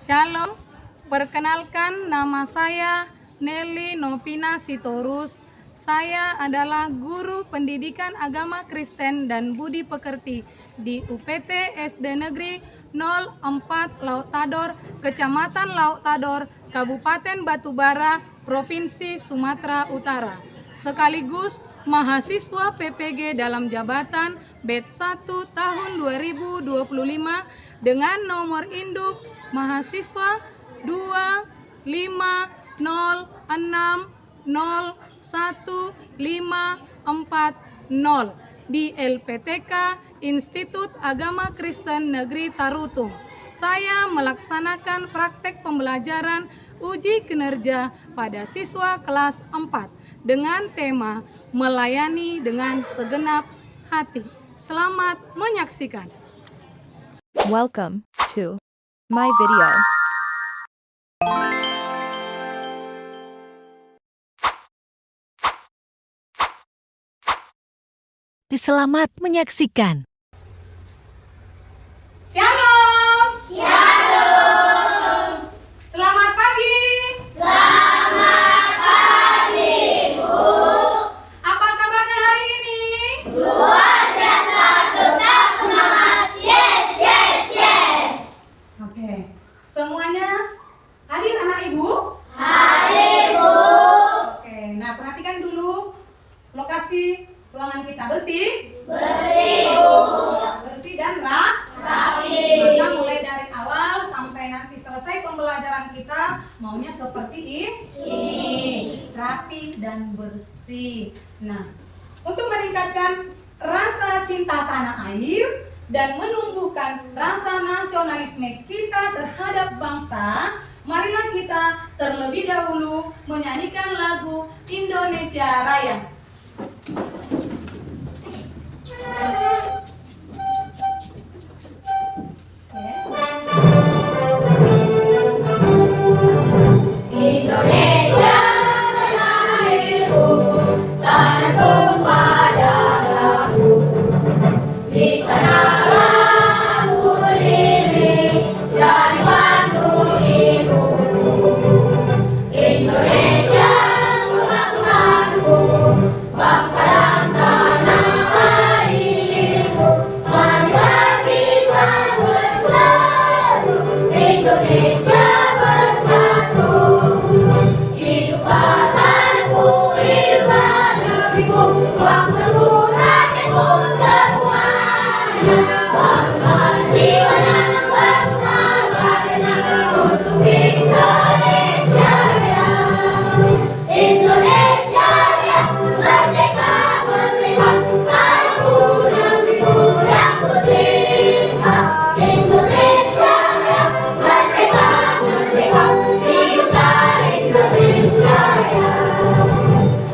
Shalom, perkenalkan nama saya Nelly Novina Sitorus. Saya adalah guru pendidikan agama Kristen dan Budi Pekerti di UPT SD Negeri 04 Laut Tador, Kecamatan Laut Tador, Kabupaten Batubara, Provinsi Sumatera Utara. Sekaligus mahasiswa PPG dalam jabatan BED 1 tahun 2025 dengan nomor induk mahasiswa 250601540 di LPTK Institut Agama Kristen Negeri Tarutung. Saya melaksanakan praktek pembelajaran uji kinerja pada siswa kelas 4 dengan tema melayani dengan segenap hati. Selamat menyaksikan. Welcome to my video. Selamat menyaksikan. Shalom. Shalom. Selamat pagi. Selamat pagi, Bu. Apa kabarnya hari ini? Luar biasa, tetap semangat. Yes, yes, yes. Oke. Semuanya hadir anak Ibu? Hadir, Bu. Oke, nah perhatikan dulu lokasi ruangan kita bersih? Bersih, Bu. Bersih dan rapi. Maka mulai dari awal sampai nanti selesai pembelajaran kita maunya seperti ini. Rapi dan bersih. Nah, untuk meningkatkan rasa cinta tanah air dan menumbuhkan rasa nasionalisme kita terhadap bangsa, marilah kita terlebih dahulu menyanyikan lagu Indonesia Raya. Indonesia tanah airku, tanah tumpah darahku. Di sanalah aku berdiri, jadi batu ibuku. Indonesia kebangsaanku, bangsa dan tanah airku. Marilah kita bersatu, Indonesia bersatu. Hidup batanku, irwan negeriku, bangsaku, rakyatku semuanya. Bangga jiwa dan bangga badannya untuk Indonesia Raya. Indonesia Raya, merdeka, merdeka, tanahku, negeriku yang ku cinta. Indonesia Raya, merdeka, merdeka, hiduplah Indonesia Raya.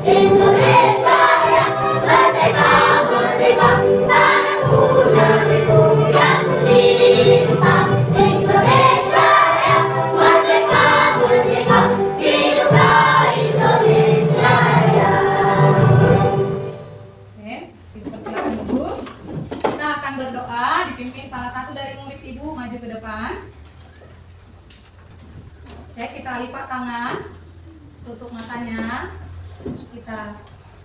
Indonesia Raya, merdeka, merdeka, tanahku, negeriku yang ku cinta. Indonesia Raya, merdeka, merdeka, hiduplah Indonesia Raya. Oke, dipersilakan Ibu. Kita akan berdoa dipimpin salah satu dari murid Ibu maju ke depan. Oke, kita lipat tangan, tutup matanya, kita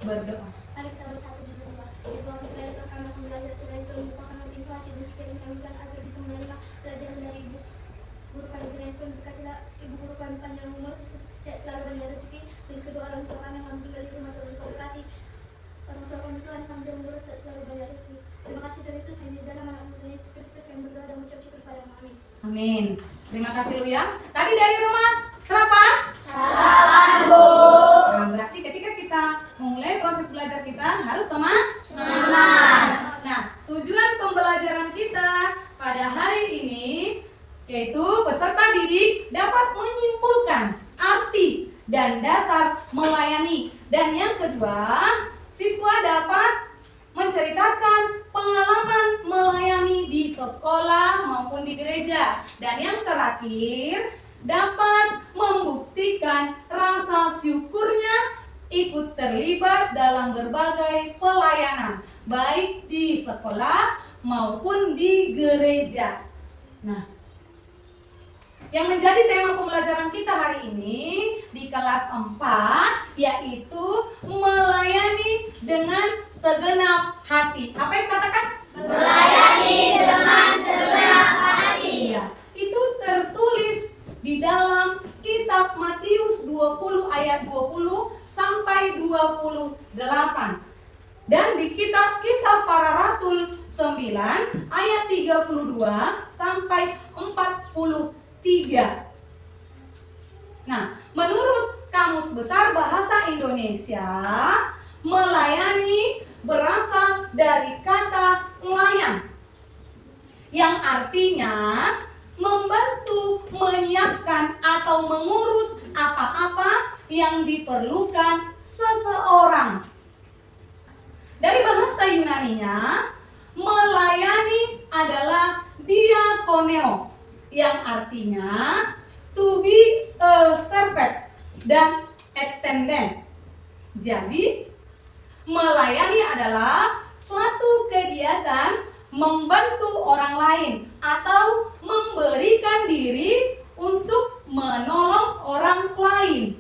berdoa. Mari kita bersatu di doa. Ya Tuhan, kita yang telah kami belajar dari Tuhan, bukakanlah pintu hati dan pikiran kami Tuhan, agar bisa menerima pelajaran dari Ibu. Guru kami Tuhan, berkatilah Ibu guru kami panjang umur, sehat selalu dan banyak rezeki, dan kedua orang tua kami yang tinggal di rumah Tuhan, kau berkati. Orang tua kami Tuhan, panjang umur, sehat selalu dan banyak rezeki. Terima kasih Tuhan Yesus, hanya di dalam anak Tuhan Yesus Kristus yang berdoa dan mengucap syukur kepada-Mu. Amin. Amin. Terima kasih Lu ya. Tadi dari rumah sarapan? Selamat, Bu. Nah, berarti ketika kita memulai proses belajar kita harus semangat. Nah, tujuan pembelajaran kita pada hari ini yaitu peserta didik dapat menyimpulkan arti dan dasar melayani. Dan yang kedua, siswa dapat menceritakan pengalaman melayani di sekolah maupun di gereja. Dan yang terakhir, dapat membuktikan rasa syukurnya ikut terlibat dalam berbagai pelayanan, baik di sekolah maupun di gereja. Nah, yang menjadi tema pembelajaran kita hari ini di kelas 4 yaitu melayani dengan segenap hati. Apa yang katakan? Melayani dengan segenap hati. Iya, itu tertulis di dalam kitab Matius 20 ayat 20 sampai 28. Dan di kitab Kisah Para Rasul 9 ayat 32 sampai 43. Nah, menurut Kamus Besar Bahasa Indonesia, melayani berasal dari kata layan, yang artinya membantu, menyiapkan atau mengurus apa-apa yang diperlukan seseorang. Dari bahasa Yunaninya, melayani adalah diakoneo, yang artinya to be a servant dan attendant. Jadi, melayani adalah suatu kegiatan membantu orang lain atau memberikan diri untuk menolong orang lain.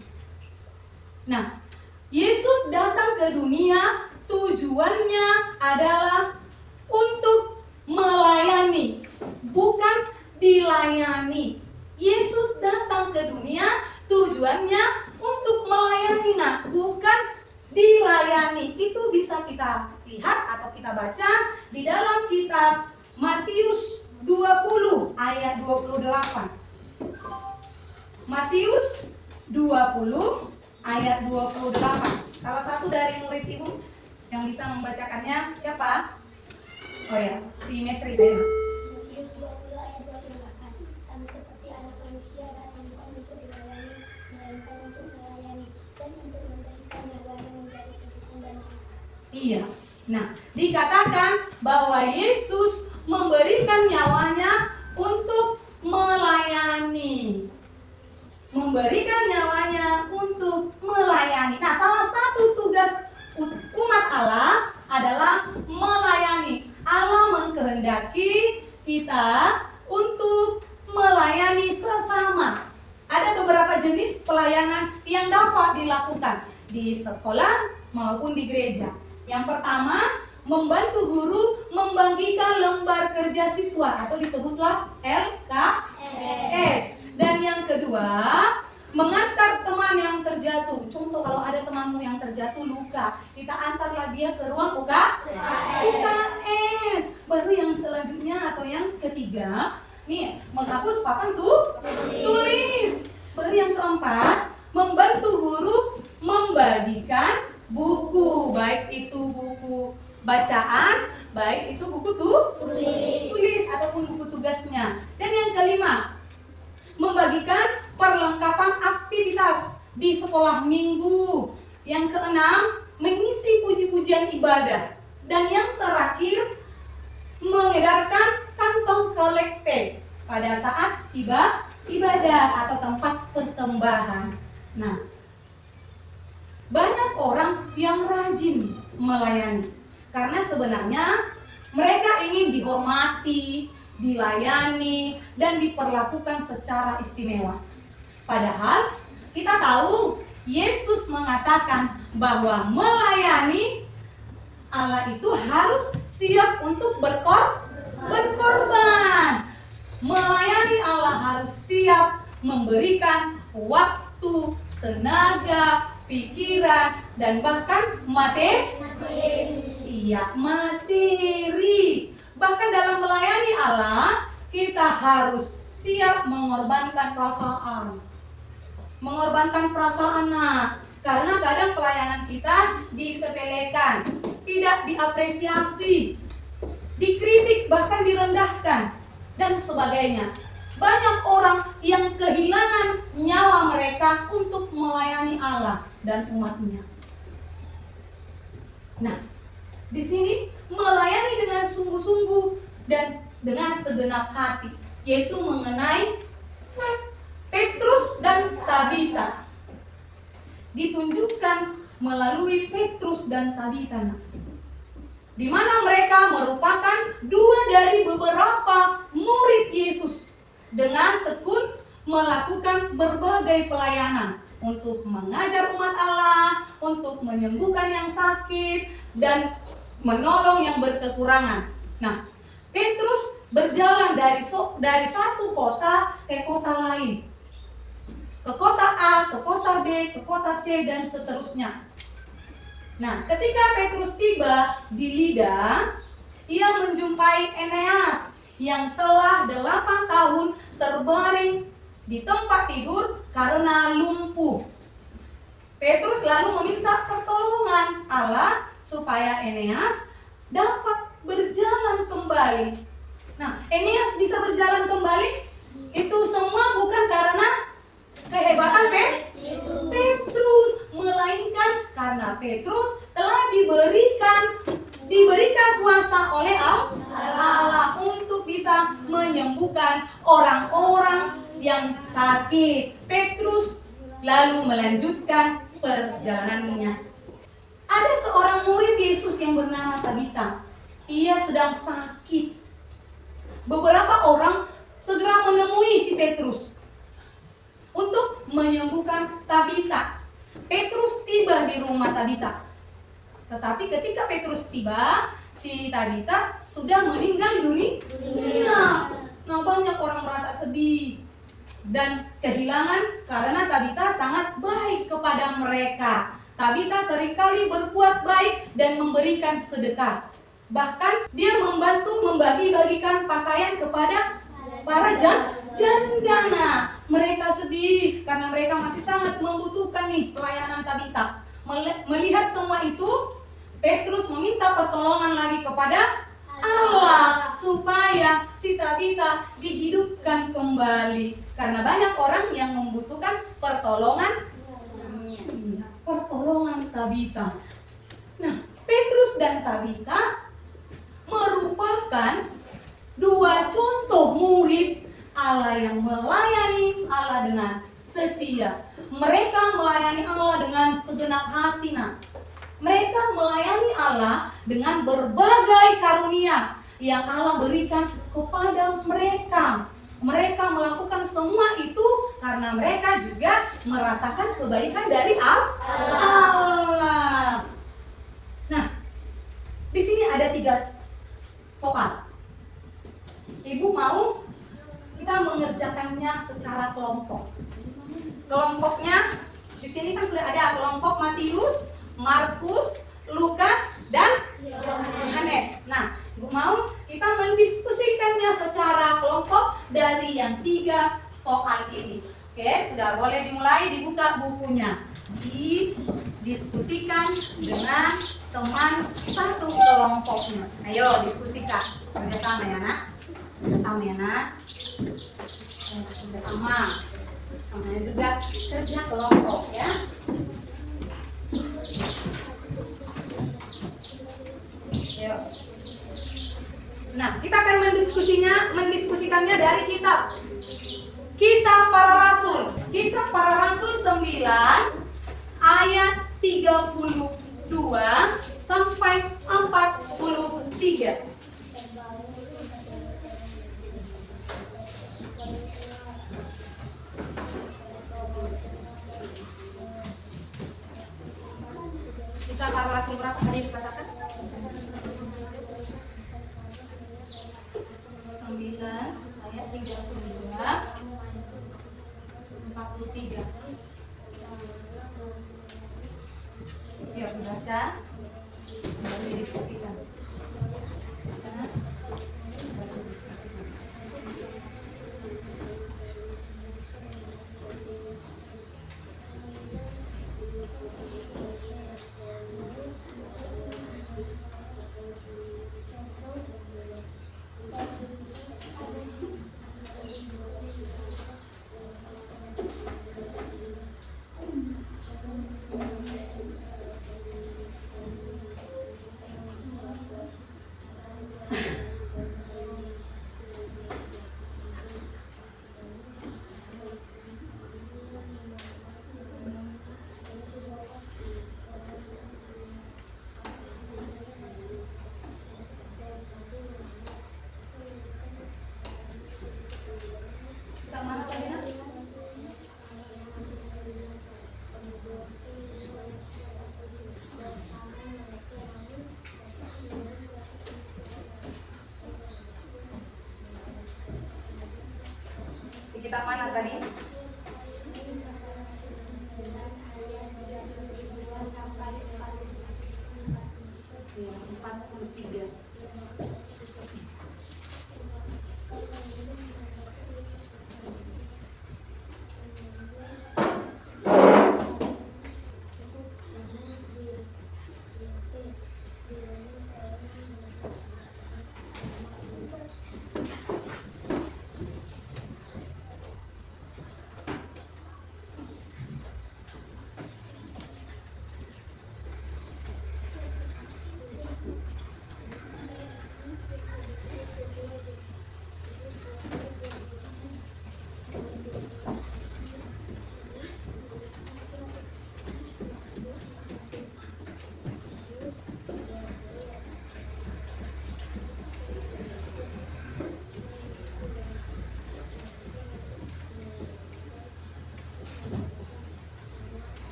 Nah, Yesus datang ke dunia tujuannya adalah untuk melayani, bukan dilayani. Yesus datang ke dunia tujuannya untuk melayani, nah, bukan dilayani. Itu bisa kita lihat atau kita baca di dalam kitab Matius 20 ayat 28. Matius 20 ayat 28. Salah satu dari murid ibu yang bisa membacakannya siapa? Oh ya, si Mesri tadi. Matius 20 ayat 28. Sama seperti anak manusia datang bukan untuk dilayani, melainkan untuk melayani dan untuk memberikan nyawanya menjadi tebusan dan Iya. Nah, dikatakan bahwa Yesus memberikan nyawanya untuk melayani. Memberikan nyawanya untuk melayani. Nah, salah satu tugas umat Allah adalah melayani. Allah mengkehendaki kita untuk melayani sesama. Ada beberapa jenis pelayanan yang dapat dilakukan di sekolah maupun di gereja. Yang pertama, membantu guru membagikan lembar kerja siswa atau disebutlah LKS. Dan yang kedua, mengantar teman yang terjatuh. Contoh, kalau ada temanmu yang terjatuh luka, kita antarlah dia ke ruang UKS. Baru yang selanjutnya atau yang ketiga, nih, menghapus papan tulis. Baru yang keempat, membantu guru membagikan buku, baik itu buku bacaan, baik itu buku tulis ataupun buku tugasnya. Dan yang kelima, membagikan perlengkapan aktivitas di sekolah minggu. Yang keenam, mengisi puji-pujian ibadah. Dan yang terakhir, mengedarkan kantong kolekte pada saat ibadah atau tempat persembahan. Nah, banyak orang yang rajin melayani karena sebenarnya mereka ingin dihormati, dilayani, dan diperlakukan secara istimewa. Padahal kita tahu Yesus mengatakan bahwa melayani Allah itu harus siap untuk berkorban. Melayani Allah harus siap memberikan waktu, tenaga, pikiran, dan bahkan materi. Bahkan dalam melayani Allah, kita harus siap mengorbankan perasaan. Nah, karena kadang pelayanan kita disepelekan, tidak diapresiasi, dikritik, bahkan direndahkan, dan sebagainya. Banyak orang yang kehilangan nyawa mereka untuk melayani Allah dan umatnya. Nah, di sini melayani dengan sungguh-sungguh dan dengan segenap hati, yaitu mengenai Petrus dan Tabita. Ditunjukkan melalui Petrus dan Tabita, di mana mereka merupakan dua dari beberapa murid Yesus dengan tekun melakukan berbagai pelayanan untuk mengajar umat Allah, untuk menyembuhkan yang sakit, dan menolong yang berkekurangan. Nah, Petrus berjalan dari satu kota ke kota lain, ke kota A, ke kota B, ke kota C, dan seterusnya. Nah, ketika Petrus tiba di Lida, ia menjumpai Eneas yang telah 8 tahun terbaring di tempat tidur karena lumpuh. Petrus lalu meminta pertolongan Allah supaya Eneas dapat berjalan kembali. Nah, Eneas bisa berjalan kembali itu semua bukan karena kehebatan Petrus, melainkan karena Petrus telah diberikan kuasa oleh Allah untuk bisa menyembuhkan orang-orang yang sakit. Petrus lalu melanjutkan perjalanannya. Ada seorang murid Yesus yang bernama Tabita. Ia sedang sakit. Beberapa orang segera menemui si Petrus untuk menyembuhkan Tabita. Petrus tiba di rumah Tabita. Tetapi ketika Petrus tiba, si Tabita sudah meninggal dunia. Nah, banyak orang merasa sedih dan kehilangan karena Tabita sangat baik kepada mereka. Tabita seringkali berbuat baik dan memberikan sedekah. Bahkan dia membantu membagi-bagikan pakaian kepada para janda. Mereka sedih karena mereka masih sangat membutuhkan nih pelayanan Tabita. Melihat semua itu, Petrus meminta pertolongan lagi kepada Allah supaya si Tabita dihidupkan kembali. Karena banyak orang yang membutuhkan pertolongan Tabita. Nah, Petrus dan Tabita merupakan dua contoh murid Allah yang melayani Allah dengan setia. Mereka melayani Allah dengan segenap hati. Mereka melayani Allah dengan berbagai karunia yang Allah berikan kepada mereka. Mereka melakukan semua itu karena mereka juga merasakan kebaikan dari Allah. Nah, di sini ada 3 soal. Ibu mau kita mengerjakannya secara kelompok. Kelompoknya di sini kan sudah ada kelompok Matius, Markus, Lukas, dan Yohanes. Nah, Ibu mau kita mendiskusikannya secara kelompok dari yang 3 soal ini. Oke, sudah boleh dimulai, dibuka bukunya. Didiskusikan dengan teman satu kelompoknya. Ayo diskusikan. Kerjasama ya nak. Kerjasama. Namanya juga kerja kelompok ya. Ayo. Nah, kita akan mendiskusikannya dari kitab Kisah Para Rasul. Kisah Para Rasul 9 ayat 32 sampai 43. Kisah Para Rasul berapa tadi dikatakan? 9 ayat 32 43. Yuk dibaca, lalu didiskusikan. Kita mana tadi nak? Di kitab mana tadi? Ya, 43.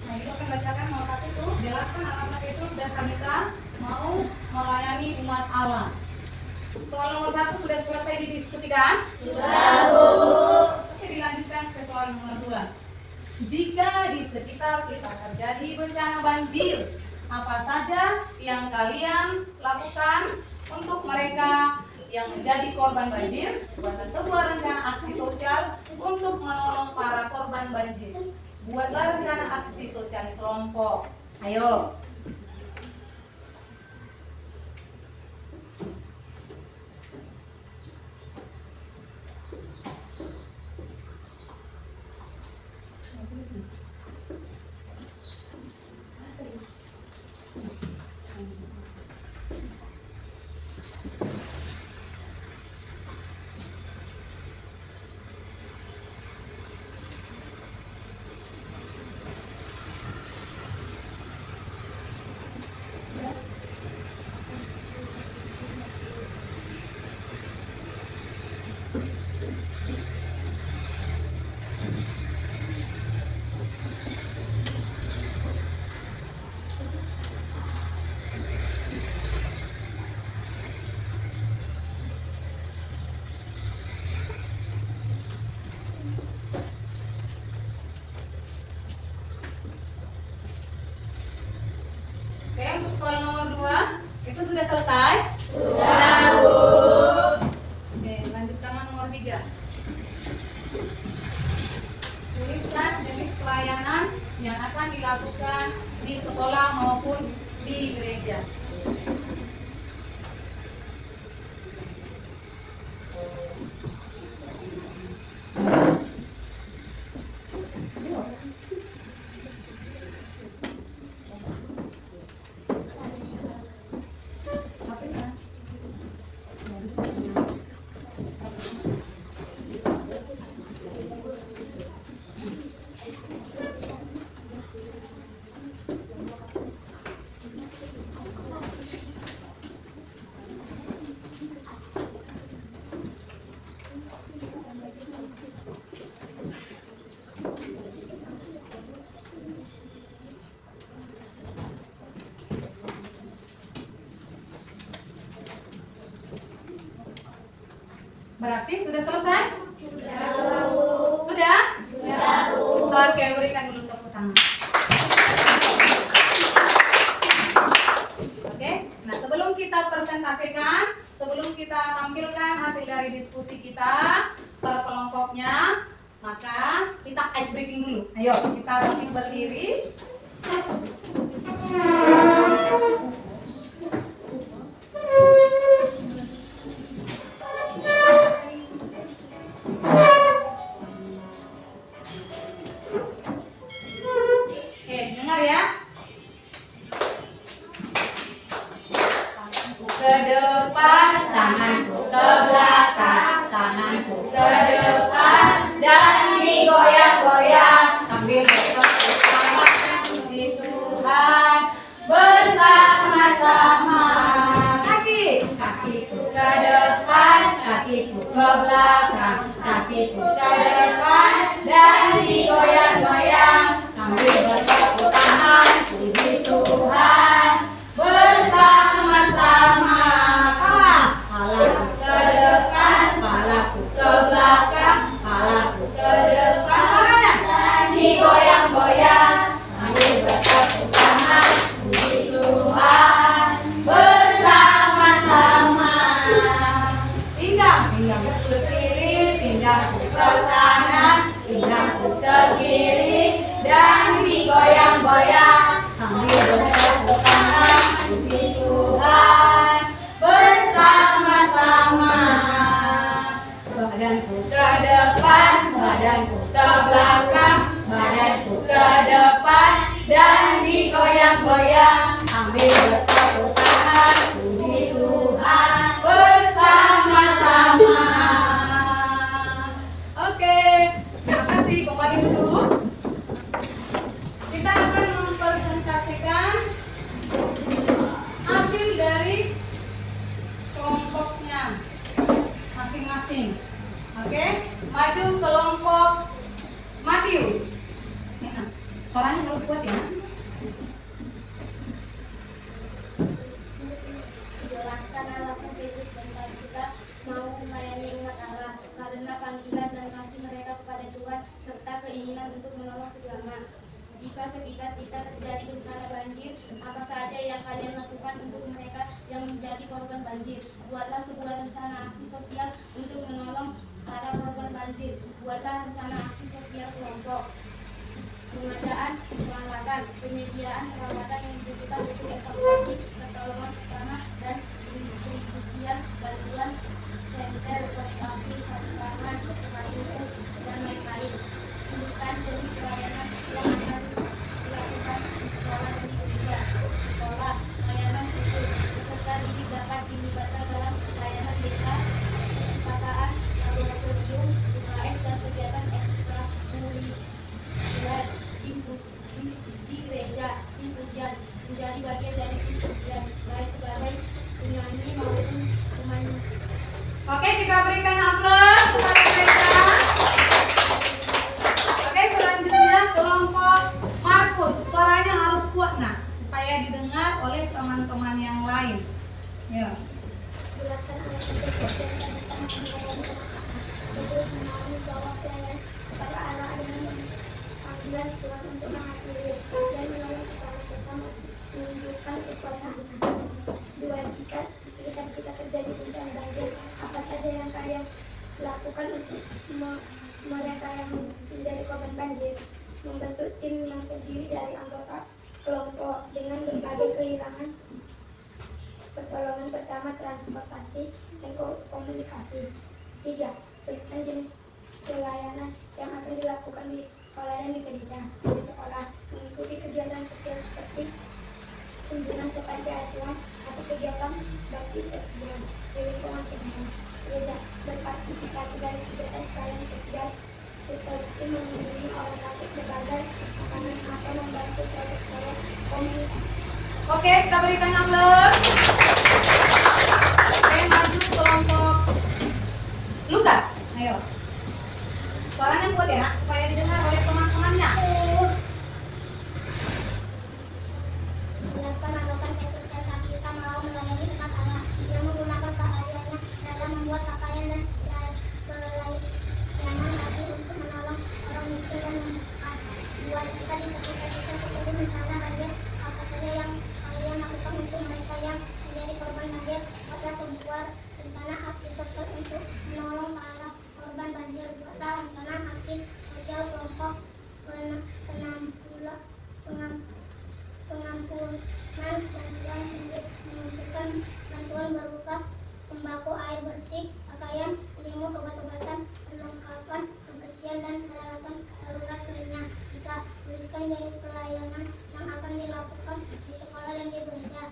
Nah, itu akan bacakan nomor 1 itu, jelaskan alasan Petrus dan Tabita mau melayani umat Allah. Soal nomor 1 sudah selesai didiskusikan? Sudah, Bu. Oke, dilanjutkan ke soal nomor 2. Jika di sekitar kita terjadi bencana banjir, apa saja yang kalian lakukan untuk mereka yang menjadi korban banjir? Buatlah sebuah rencana aksi sosial untuk menolong para korban banjir. Buatlah rencana aksi sosial kelompok. Ayo. Oke, untuk soal nomor 2 itu sudah selesai? Sudah, Bu. Oke, lanjutkan nomor 3. Tuliskan jenis pelayanan yang akan dilakukan di sekolah maupun di gereja. Berarti sudah selesai? Sudah, Bu. Sudah? Sudah, Bu. Oke, berikan dulu tepuk tangan. Oke, nah sebelum kita presentasikan sebelum kita tampilkan hasil dari diskusi kita per kelompoknya, maka kita ice breaking dulu. Ayo, kita bangkit berdiri. Dengar ya. Ke depan, tanganku ke belakang, tanganku ke depan, dan digoyang-goyang sambil bertepuk tangan, puji Tuhan bersama-sama. Kakiku ke depan, kakiku ke belakang, kakiku ke depan, dan digoyang-goyang sambil bertepuk tangan, puji Tuhan bersama-sama. Palaku ke depan, palaku ke belakang, palaku ke depan. Suaranya digoyang-goyang sambil bertepuk tangan, puji Tuhan bersama-sama. Pinggangku ke kiri, pinggangku ke kanan, pinggangku ke kiri, dan digoyang-goyang sambil bertepuk tangan, puji Tuhan bersama-sama. Badanku ke depan, badanku ke belakang, badanku ke depan, dan digoyang-goyang sambil bertepuk tangan, puji Tuhan bersama-sama. Oke, terima kasih. Kembali dulu. Kita akan mempresentasikan hasil dari kelompoknya masing-masing. Oke, maju kelompok Matius. Suaranya harus kuat ya. Jelaskan alasan Petrus dan kita mau melayani umat Allah karena panggilan dan kasih mereka kepada Tuhan serta keinginan untuk menolong sesama. Jika sekitar kita terjadi bencana banjir, apa saja yang kalian lakukan untuk mereka yang menjadi korban banjir? Buatlah sebuah rencana aksi sosial untuk menolong para korban banjir. Buatlah rencana aksi sosial kelompok. Pengadaan peralatan, penyediaan perawatan yang dibutuhkan untuk evakuasi, pertolongan pertama, dan pendistribusian bantuan saniter seperti api, sabun tangan, payung, dan lain-lain. Tuliskan jenis pelayanan yang akan dilakukan di sekolah dan di gereja. Sekolah, layanan khusus, peserta didik dapat dilibatkan dalam layanan desa, perpustakaan, laboratorium, UKS, dan kegiatan ekstrakurikuler di gereja. Tim pujian menjadi bagian dari tim pujian, baik sebagai penyanyi maupun pemain musik. Oke, kita berikan aplaus kepada mereka. Oke, selanjutnya kelompok Markus. Suaranya harus kuat nah, supaya didengar oleh teman-teman yang lain. Ya. Jelaskan alasan Petrus dan Petrus menanggung jawab pelayan kepada Allah dengan panggilan Tuhan untuk mengasihi dan menolong sesama serta menunjukkan kekuasaan. Dua, jika di sekitar kita terjadi bencana banjir, apa saja yang kalian lakukan untuk mereka yang menjadi korban banjir? Membentuk tim yang terdiri dari anggota kelompok dengan berbagai kehilangan. Pertolongan pertama, transportasi dan komunikasi. 3. Tuliskan jenis pelayanan yang akan dilakukan di sekolah dan di gereja. Di sekolah, mengikuti kegiatan sosial seperti kunjungan ke panti asuhan atau kegiatan bakti sosial di lingkungan sekolah. Gereja, berpartisipasi dalam kegiatan pelayanan sosial seperti mengunjungi orang sakit, berbagai makanan atau membantu proyek-proyek komunitas. Oke, kita berikan aplaus. Oke, maju kelompok Lukas. Ayo. Suaranya kuat ya, supaya didengar oleh teman-temannya. Jelaskan alasan Petrus dan kita mau melayani umat Allah yang menggunakan keahliannya dalam membuat pakaian dan pelayanan hati untuk menolong orang miskin dan membuat jika di sekitar kita terjadi bencana banjir, apa saja yang kalian lakukan untuk mereka yang banjir adalah sebuah rencana aksi sosial untuk menolong para korban banjir. Buatlah rencana aksi sosial kelompok pengampunan bantuan hidup, mengumpulkan bantuan berupa sembako, air bersih, pakaian, selimut, obat-obatan, perlengkapan kebersihan dan peralatan darurat lainnya. Kita tuliskan jenis pelayanan yang akan dilakukan di sekolah dan di gereja.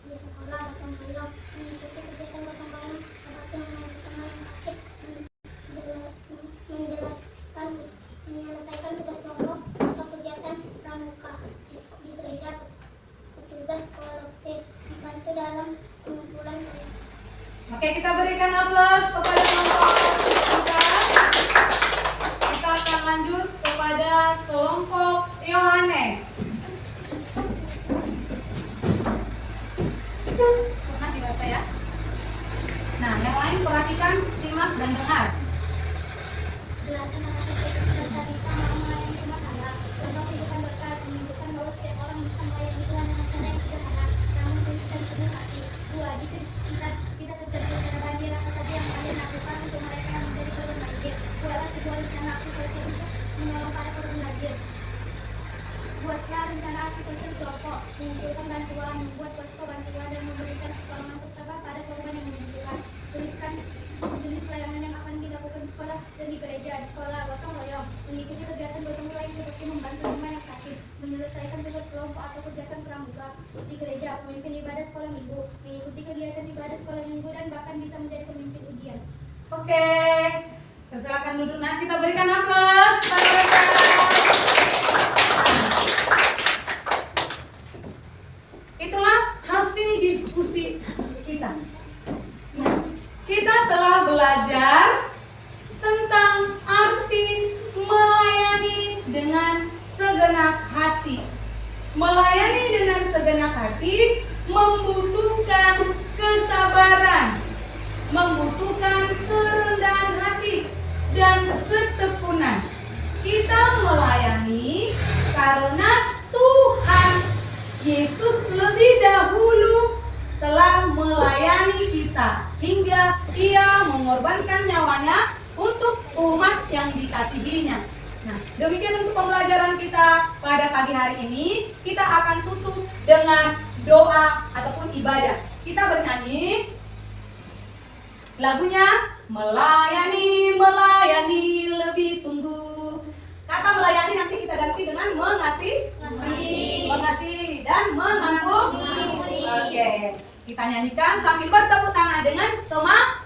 Di sekolah gotong royong mengikuti kegiatan gotong royong seperti mengajukan yang sakit, menyelesaikan tugas kelompok atau kegiatan pramuka. Di gereja, petugas kolektif membantu dalam pengumpulan gereja. Oke, kita berikan aplaus kepada kelompok kita. Kita akan lanjut kepada kelompok Yohanes. Pernah dibaca ya? Nah, yang lain perhatikan, simak dan dengar. Jelaskan arti serta kita mau melayani umat Allah. Contoh kehidupan berkat menunjukkan bahwa setiap orang bisa melayani Tuhan dengan cara yang sederhana, namun tulus dan penuh hati. 2. Jika kita terjadi bencana banjir, apa saja yang kalian lakukan untuk mereka yang menjadi korban banjir? Buatlah sebuah rencana aksi sosial untuk menolong para korban banjir. Buatlah rencana aksi sosial kelompok, mengumpulkan bantuan, membuat posko bantuan, dan memberikan pertolongan pertama pada korban yang membutuhkan. Tuliskan jenis pelayanan yang akan dilakukan di sekolah dan di gereja. Di sekolah, gotong royong, mengikuti kegiatan gotong royong seperti membantu teman yang sakit, menyelesaikan tugas kelompok atau kegiatan pramuka. Di gereja, pemimpin ibadah sekolah minggu, mengikuti kegiatan ibadah sekolah minggu, dan bahkan bisa menjadi pemimpin ujian. Oke, silakan duduk. Nah, kita berikan aplaus kepada mereka. Itulah hasil diskusi kita. Kita telah belajar tentang arti melayani dengan segenap hati. Melayani dengan segenap hati membutuhkan kesabaran, membutuhkan kerendahan hati dan ketekunan. Kita melayani karena Tuhan Yesus lebih dahulu telah melayani kita hingga Ia mengorbankan nyawanya untuk umat yang dikasihinya. Nah, demikian untuk pembelajaran kita pada pagi hari ini. Kita akan tutup dengan doa ataupun ibadah. Kita bernyanyi lagunya melayani, melayani lebih sungguh. Kata melayani nanti kita ganti dengan mengasihi dan mengampuni. Oke, kita nyanyikan sambil bertepuk tangan dengan semangat.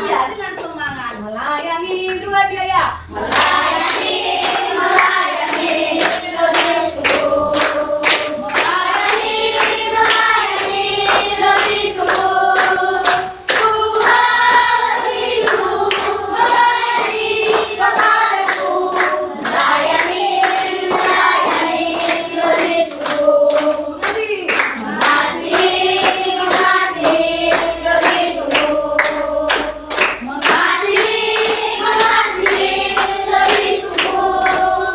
Iya, dengan semangat. Melayani, dua dia ya. Melayani, melayani lebih sungguh. Melayani, melayani lebih sungguh. Tuhan rindu melayani kepadaku. Melayani, melayani lebih sungguh. Mengasihi, mengasihi lebih sungguh. Mengasihi, mengasihi lebih sungguh.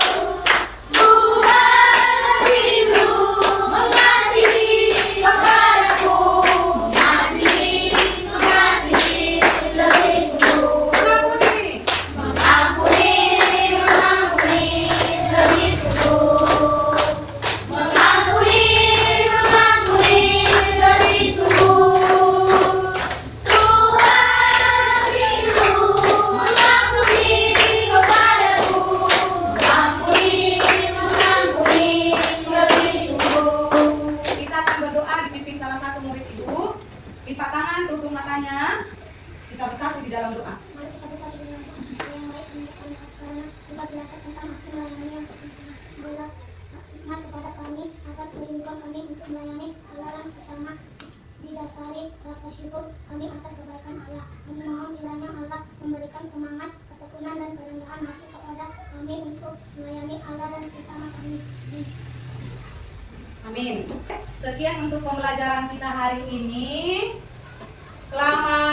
Tuhan rindu mengasihi kepadaku. Mengasihi, mengasihi lebih sungguh. Mengampuni, mengampuni lebih sungguh. Mengampuni, mengampuni lebih sungguh. Tuhan rindu mengampuni kepadaku. Mengampuni, mengampuni lebih sungguh. Kita akan berdoa dipimpin salah satu murid ibu. Lipat tangan, tutup matanya. Kita bersatu di dalam doa. Mari kita bersatu dengan Tuhan yang baik menunjukkan karena kita belajar tentang arti melayani yang sempurna. Berilah hikmat kepada kami agar kerinduan kami untuk melayani Allah dan sesama didasari rasa syukur kami atas kebaikan Allah. Kami mohon kiranya Allah memberikan semangat, ketekunan dan kerendahan hati kepada kami untuk melayani Allah dan sesama kami. Amin. Sekian untuk pembelajaran kita hari ini. Selamat